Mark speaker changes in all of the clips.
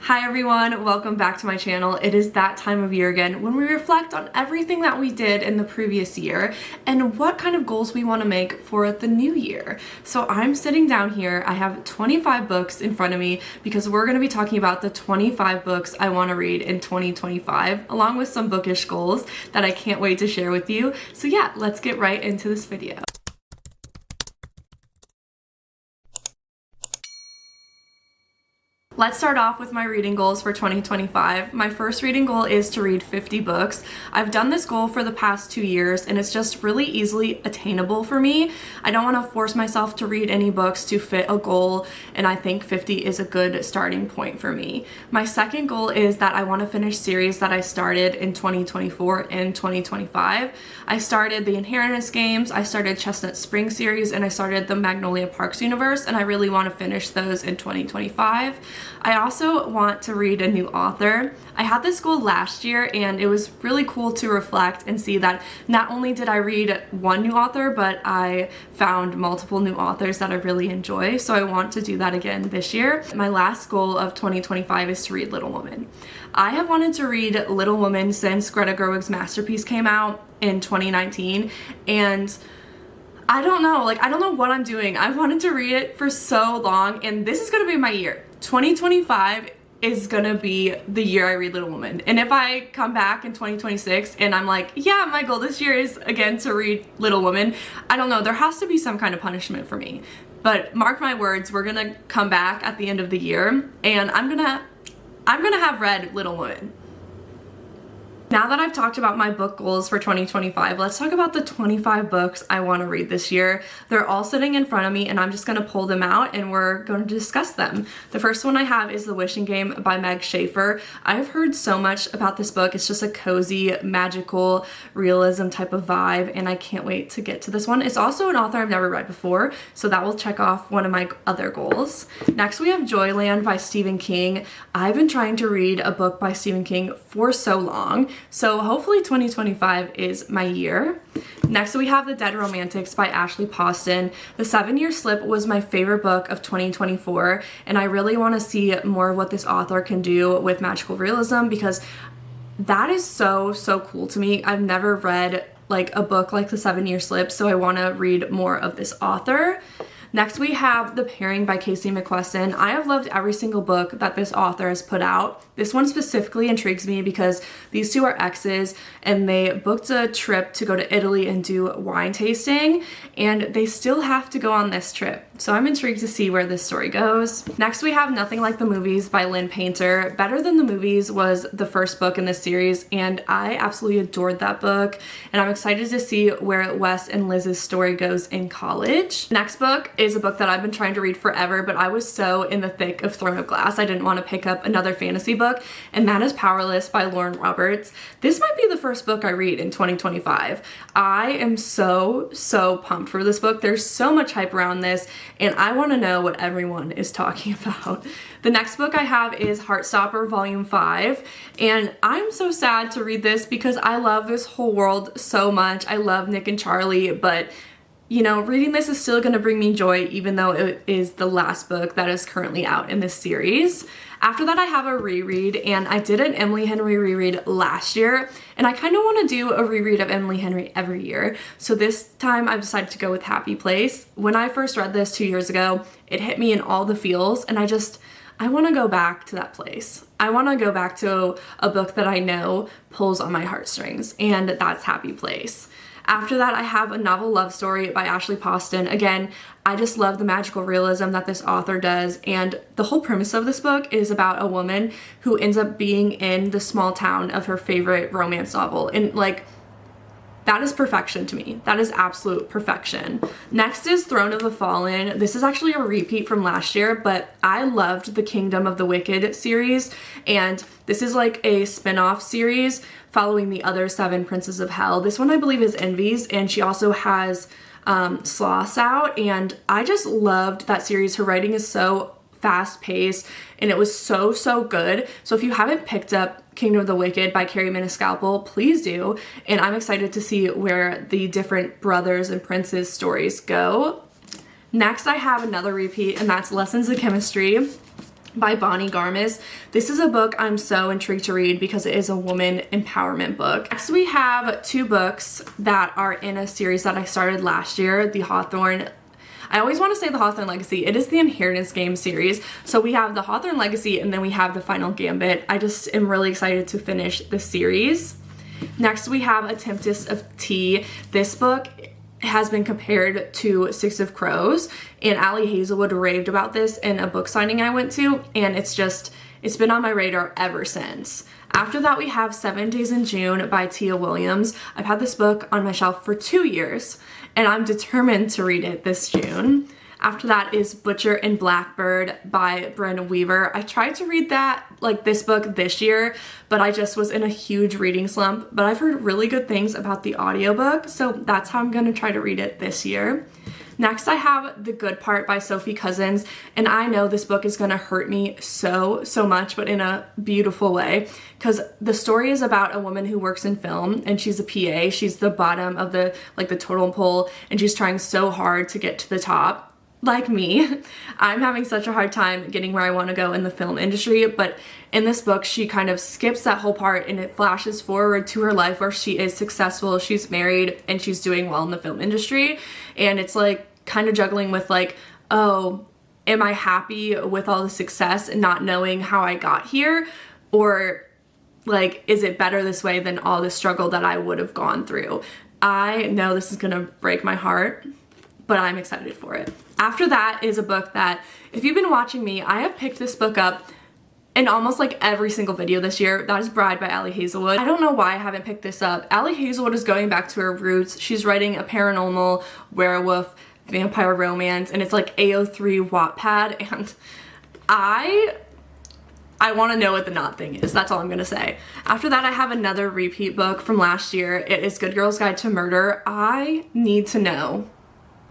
Speaker 1: Hi everyone, welcome back to my channel. It is that time of year again when we reflect on everything that we did in the previous year and what kind of goals we want to make for the new year. So I'm sitting down here, I have 25 books in front of me because we're going to be talking about the 25 books I want to read in 2025, along with some bookish goals that I can't wait to share with you. So yeah, let's get right into this video. Let's start off with my reading goals for 2025. My first reading goal is to read 50 books. I've done this goal for the past 2 years and it's just really easily attainable for me. I don't want to force myself to read any books to fit a goal, and I think 50 is a good starting point for me. My second goal is that I want to finish series that I started in 2024 and 2025. I started the Inheritance Games, I started Chestnut Springs series, and I started the Magnolia Parks universe, and I really want to finish those in 2025. I also want to read a new author. I had this goal last year and it was really cool to reflect and see that not only did I read one new author, but I found multiple new authors that I really enjoy. So I want to do that again this year. My last goal of 2025 is to read Little Women. I have wanted to read Little Women since Greta Gerwig's masterpiece came out in 2019, and I don't know what I'm doing. I wanted to read it for so long, and this is gonna be my year. 2025 is gonna be the year I read Little Women. And if I come back in 2026 and I'm like, yeah, my goal this year is again to read Little Women, I don't know, there has to be some kind of punishment for me. But mark my words, we're gonna come back at the end of the year and I'm gonna have read Little Women. Now that I've talked about my book goals for 2025, let's talk about the 25 books I want to read this year. They're all sitting in front of me and I'm just going to pull them out and we're going to discuss them. The first one I have is The Wishing Game by Meg Schaefer. I've heard so much about this book. It's just a cozy, magical realism type of vibe, and I can't wait to get to this one. It's also an author I've never read before, so that will check off one of my other goals. Next we have Joyland by Stephen King. I've been trying to read a book by Stephen King for so long, so hopefully 2025 is my year. Next we have The Dead Romantics by Ashley Poston. The 7-Year Slip was my favorite book of 2024, and I really want to see more of what this author can do with magical realism because that is so cool to me. I've never read like a book like The 7-Year Slip, so I want to read more of this author. Next we have The Pairing by Casey McQuiston. I have loved every single book that this author has put out. This one specifically intrigues me because these two are exes and they booked a trip to go to Italy and do wine tasting, and they still have to go on this trip. So I'm intrigued to see where this story goes. Next we have Nothing Like the Movies by Lynn Painter. Better Than the Movies was the first book in this series and I absolutely adored that book, and I'm excited to see where Wes and Liz's story goes in college. Next book is a book that I've been trying to read forever, but I was so in the thick of Throne of Glass I didn't want to pick up another fantasy book, and that is Powerless by Lauren Roberts. This might be the first book I read in 2025. I am so pumped for this book. There's so much hype around this and I want to know what everyone is talking about. The next book I have is Heartstopper Volume 5, and I'm so sad to read this because I love this whole world so much. I love Nick and Charlie, but you know, reading this is still going to bring me joy even though it is the last book that is currently out in this series. After that I have a reread, and I did an Emily Henry reread last year, and I kind of want to do a reread of Emily Henry every year. So this time I've decided to go with Happy Place. When I first read this 2 years ago, it hit me in all the feels, and I want to go back to that place. I want to go back to a book that I know pulls on my heartstrings, and that's Happy Place. After that, I have A Novel Love Story by Ashley Poston. Again, I just love the magical realism that this author does, and the whole premise of this book is about a woman who ends up being in the small town of her favorite romance novel, and like, that is perfection to me. That is absolute perfection. Next is Throne of the Fallen. This is actually a repeat from last year, but I loved the Kingdom of the Wicked series, and this is like a spin-off series following the other 7 Princes of Hell. This one I believe is Envy's, and she also has Sloths out, and I just loved that series. Her writing is so fast-paced and it was so good. So if you haven't picked up Kingdom of the Wicked by Carrie Maniscalco, please do, and I'm excited to see where the different brothers and princes stories go. Next I have another repeat, and that's Lessons in Chemistry. by Bonnie Garmis. This is a book I'm so intrigued to read because it is a woman empowerment book. Next we have two books that are in a series that I started last year, the Hawthorne. I always want to say the Hawthorne Legacy. It is the Inheritance Game series. So we have the Hawthorne Legacy and then we have the Final Gambit. I just am really excited to finish the series. Next we have A Tempest of Tea. This book has been compared to Six of Crows, and Ali Hazelwood raved about this in a book signing I went to, and it's been on my radar ever since. After that we have 7 Days in June by Tia Williams. I've had this book on my shelf for 2 years and I'm determined to read it this June. After that is Butcher and Blackbird by Brenda Weaver. I tried to read this book this year, but I just was in a huge reading slump. But I've heard really good things about the audiobook, so that's how I'm gonna try to read it this year. Next I have The Good Part by Sophie Cousins, and I know this book is gonna hurt me so much, but in a beautiful way, because the story is about a woman who works in film, and she's a PA. She's the bottom of the totem pole, and she's trying so hard to get to the top. Like me, I'm having such a hard time getting where I want to go in the film industry, but in this book she kind of skips that whole part and it flashes forward to her life where she is successful, she's married, and she's doing well in the film industry. And it's like kind of juggling with like, oh, am I happy with all the success and not knowing how I got here? Or like, is it better this way than all the struggle that I would have gone through? I know this is gonna break my heart, but I'm excited for it. After that is a book that, if you've been watching me, I have picked this book up in almost like every single video this year. That is Bride by Ali Hazelwood. I don't know why I haven't picked this up. Ali Hazelwood is going back to her roots. She's writing a paranormal, werewolf, vampire romance, and it's like AO3 Wattpad, and I want to know what the not thing is. That's all I'm gonna say. After that I have another repeat book from last year. It is Good Girl's Guide to Murder. I need to know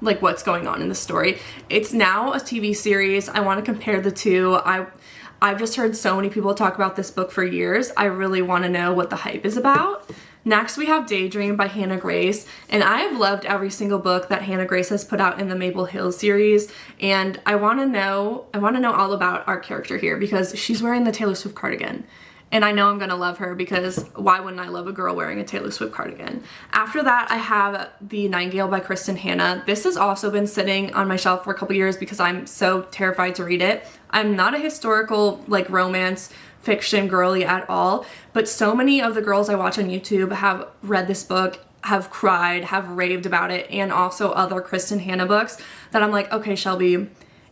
Speaker 1: like what's going on in the story. It's now a TV series. I want to compare the two. I've just heard so many people talk about this book for years. I really want to know what the hype is about. Next we have Daydream by Hannah Grace, and I have loved every single book that Hannah Grace has put out in the Maple Hills series, and I want to know all about our character here because she's wearing the Taylor Swift cardigan. And I know I'm gonna love her because why wouldn't I love a girl wearing a Taylor Swift cardigan? After that, I have The Nightingale by Kristen Hanna. This has also been sitting on my shelf for a couple years because I'm so terrified to read it. I'm not a historical like romance fiction girly at all, but so many of the girls I watch on YouTube have read this book, have cried, have raved about it, and also other Kristen Hanna books that I'm like, okay, Shelby,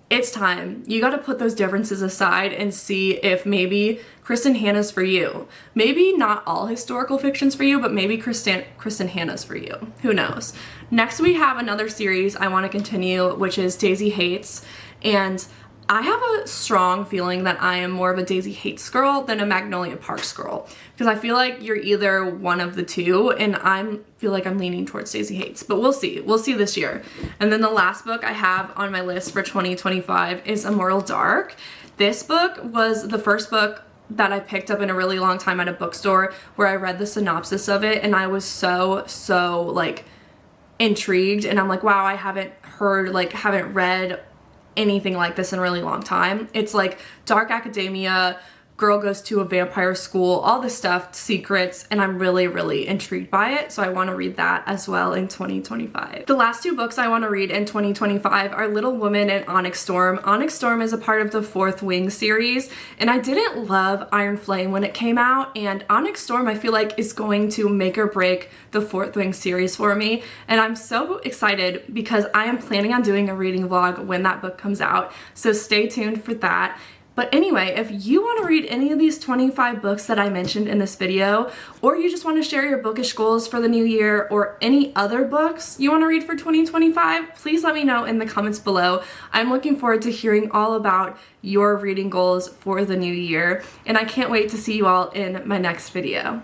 Speaker 1: it's time. You got to put those differences aside and see if maybe Kristen Hanna's for you. Maybe not all historical fiction's for you, but maybe Kristen Hanna's for you. Who knows? Next we have another series I want to continue, which is Daisy Hates, and I have a strong feeling that I am more of a Daisy Hates girl than a Magnolia Parks girl, because I feel like you're either one of the two, and I feel like I'm leaning towards Daisy Hates, but we'll see. We'll see this year. And then the last book I have on my list for 2025 is Immortal Dark. This book was the first book that I picked up in a really long time at a bookstore where I read the synopsis of it, and I was so like intrigued, and I'm like, wow, I haven't read anything like this in a really long time. It's like dark academia, girl goes to a vampire school, all this stuff, secrets, and I'm really intrigued by it, so I want to read that as well in 2025. The last two books I want to read in 2025 are Little Woman and Onyx Storm. Onyx Storm is a part of the Fourth Wing series, and I didn't love Iron Flame when it came out, and Onyx Storm I feel like is going to make or break the Fourth Wing series for me, and I'm so excited because I am planning on doing a reading vlog when that book comes out, so stay tuned for that. But anyway, if you want to read any of these 25 books that I mentioned in this video, or you just want to share your bookish goals for the new year, or any other books you want to read for 2025, please let me know in the comments below. I'm looking forward to hearing all about your reading goals for the new year, and I can't wait to see you all in my next video.